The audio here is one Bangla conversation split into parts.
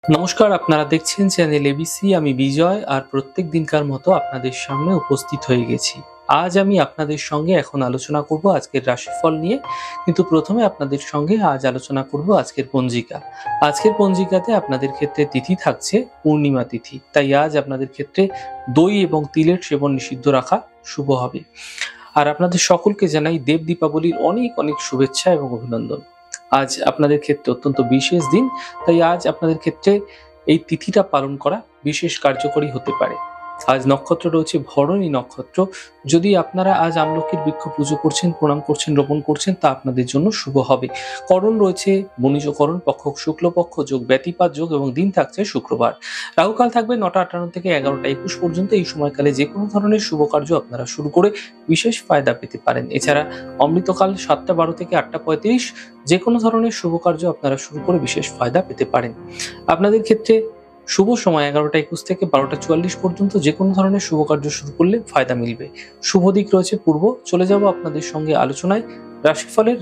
নমস্কার, আপনারা দেখছেন চ্যানেল এবিসি। আমি বিজয় আর প্রত্যেক দিনকার মতো আপনাদের সামনে উপস্থিত হয়ে গেছি। আজ আমি আপনাদের সঙ্গে এখন আলোচনা করব আজকের রাশিফল নিয়ে। কিন্তু প্রথমে আপনাদের সঙ্গে আজ আলোচনা করব আজকের পঞ্জিকা। আজকের পঞ্জিকাতে আপনাদের ক্ষেত্রে তিথি থাকছে পূর্ণিমা তিথি। তাই আজ আপনাদের ক্ষেত্রে দই এবং তিলের সেবন নিষিদ্ধ রাখা শুভ হবে। আর আপনাদের সকলকে জানাই দেব দীপাবলির অনেক অনেক শুভেচ্ছা এবং অভিনন্দন। আজ আপনাদের ক্ষেত্রে অত্যন্ত বিশেষ দিন, তাই আজ আপনাদের ক্ষেত্রে এই তিথিটা পালন করা বিশেষ কার্যকরী হতে পারে। আজ নক্ষত্র রয়েছে ভরণী নক্ষত্র। যদি আপনারা আজ আমলকির বৃক্ষ পুজো করছেন, প্রণাম করছেন, রোপণ করছেন, তা আপনাদের জন্য শুভ হবে। করণ রয়েছে বণিজকরণ, পক্ষ শুক্লপক্ষ যোগ, ব্যতিপাত যোগ এবং দিন থাকছে শুক্রবার। রাহুকাল থাকবে 9টা 58 থেকে 11টা 21 পর্যন্ত। এই সময়কালে যে কোনো ধরনের শুভ কার্য আপনারা শুরু করে বিশেষ ফায়দা পেতে পারেন। এছাড়া অমৃতকাল 7টা 12 থেকে 8টা 35। যে কোনো ধরনের শুভ কার্য আপনারা শুরু করে বিশেষ ফায়দা পেতে পারেন। আপনাদের ক্ষেত্রে শুভ সময় 11টা 21 থেকে 12টা 44 পর্যন্ত। যে কোনো ধরনের শুভ কার্য শুরু করলে ফায়দা মিলবে। শুভ দিক রয়েছে পূর্ব। চলে যাব আপনাদের সঙ্গে আলোচনায়।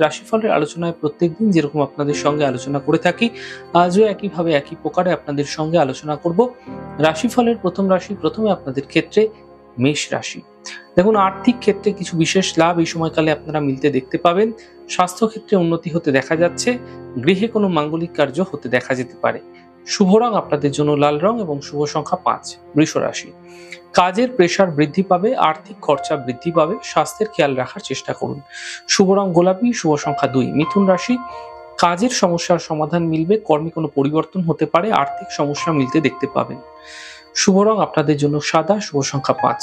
রাশিফলের আলোচনায় প্রত্যেকদিন যেরকম আপনাদের সঙ্গে আলোচনা করে থাকি, আজও একইভাবে একই প্রকারে আপনাদের সঙ্গে আলোচনা করব। রাশিফলের প্রথম রাশি, প্রথমে আপনাদের ক্ষেত্রে মেষ রাশি। দেখুন, আর্থিক ক্ষেত্রে কিছু বিশেষ লাভ এই সময়কালে আপনারা মিলতে দেখতে পাবেন। স্বাস্থ্য ক্ষেত্রে উন্নতি হতে দেখা যাচ্ছে। গৃহে কোনো মাঙ্গলিক কার্য হতে দেখা যেতে পারে। শুভ রং আপনাদের জন্য লাল রং এবং শুভ সংখ্যা 5। বৃষ রাশি। কাজের প্রেসার বৃদ্ধি পাবে, আর্থিক খরচা বৃদ্ধি পাবে, স্বাস্থ্যের খেয়াল রাখার চেষ্টা করুন। শুভ রং গোলাপি, শুভ সংখ্যা 2। মিথুন রাশি। কাজের সমস্যার সমাধান মিলবে, কর্মে কোনো পরিবর্তন হতে পারে, আর্থিক সমস্যা মিলতে দেখতে পাবেন। শুভ রং আপনাদের জন্য সাদা, শুভ সংখ্যা 5।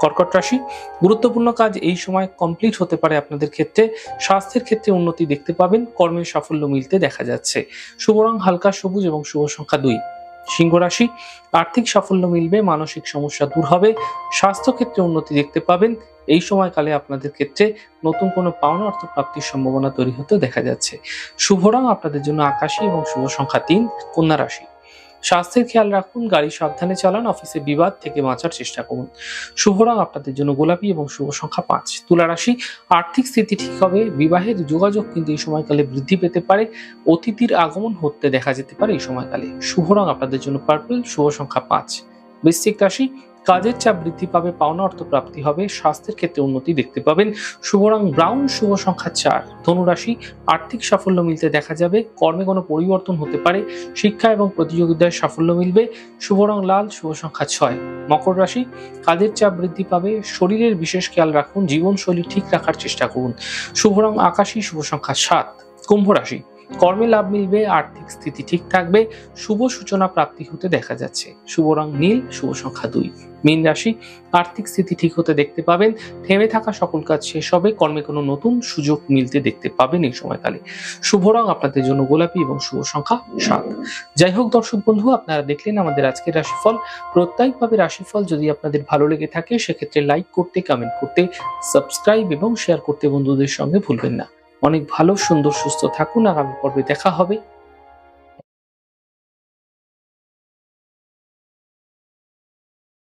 কর্কট রাশি। গুরুত্বপূর্ণ কাজ এই সময় কমপ্লিট হতে পারে আপনাদের ক্ষেত্রে। স্বাস্থ্যের ক্ষেত্রে উন্নতি দেখতে পাবেন, কর্মের সাফল্য মিলতে দেখা যাচ্ছে। শুভ রং হালকা সবুজ এবং শুভ সংখ্যা 2। সিংহ রাশি। আর্থিক সাফল্য মিলবে, মানসিক সমস্যা দূর হবে, স্বাস্থ্য ক্ষেত্রে উন্নতি দেখতে পাবেন। এই সময়কালে আপনাদের ক্ষেত্রে নতুন কোনো পাওনা অর্থ প্রাপ্তির সম্ভাবনা তৈরি হতে দেখা যাচ্ছে। শুভ রং আপনাদের জন্য আকাশী এবং শুভ সংখ্যা 3। কন্যা রাশি। স্বাস্থ্যের খেয়াল রাখুন, গাড়ি সাবধানে চালান, অফিসে বিবাদ থেকে বাঁচার চেষ্টা করুন। শুভ রং আপনাদের জন্য গোলাপি এবং শুভ সংখ্যা 5। তুলা রাশি। আর্থিক স্থিতি ঠিক হবে, বিবাহের যোগাযোগ কিন্তু এই সময়কালে বৃদ্ধি পেতে পারে, অতিথির আগমন হতে দেখা যেতে পারে এই সময়কালে। শুভ রং আপনাদের জন্য পার্পল, শুভ সংখ্যা 5। বৃশ্চিক রাশি। কাজের চাপ বৃদ্ধি পাবে, পাওনা অর্থ প্রাপ্তি হবে, স্বাস্থ্যের ক্ষেত্রে উন্নতি দেখতে পাবেন। শুভ রং ব্রাউন, শুভ সংখ্যা 4। ধনু রাশি। আর্থিক সাফল্য মিলতে দেখা যাবে, কর্মে কোনো পরিবর্তন হতে পারে, শিক্ষা এবং প্রতিযোগিতায় সাফল্য মিলবে। শুভ রং লাল, শুভ সংখ্যা 6। মকর রাশি। কাজের চাপ বৃদ্ধি পাবে, শরীরের বিশেষ খেয়াল রাখুন, জীবনশৈলী ঠিক রাখার চেষ্টা করুন। শুভ রং আকাশী, শুভ সংখ্যা 7। কুম্ভ রাশি। কর্মে লাভ মিলবে, আর্থিক স্থিতি ঠিক থাকবে, শুভ সূচনা প্রাপ্তি হতে দেখা যাচ্ছে। শুভ রং নীল, শুভ সংখ্যা 2। মীন রাশি। আর্থিক স্থিতি ঠিক হতে দেখতে পাবেন, থেমে থাকা সকল কাজ শেষ হবে, কর্মে কোনো নতুন সুযোগ মিলতে দেখতে পাবেন এই সময়কালে। শুভ রং আপনাদের জন্য গোলাপি এবং শুভ সংখ্যা 7। যাই হোক দর্শক বন্ধু, আপনারা দেখলেন আমাদের আজকের রাশিফল। প্রত্যেকভাবে রাশিফল যদি আপনাদের ভালো লেগে থাকে, সেক্ষেত্রে লাইক করতে, কমেন্ট করতে, সাবস্ক্রাইব এবং শেয়ার করতে বন্ধুদের সঙ্গে ভুলবেন না। অনেক ভালো, সুন্দর, সুস্থ থাকুন। আগামী পর্বে দেখা হবে।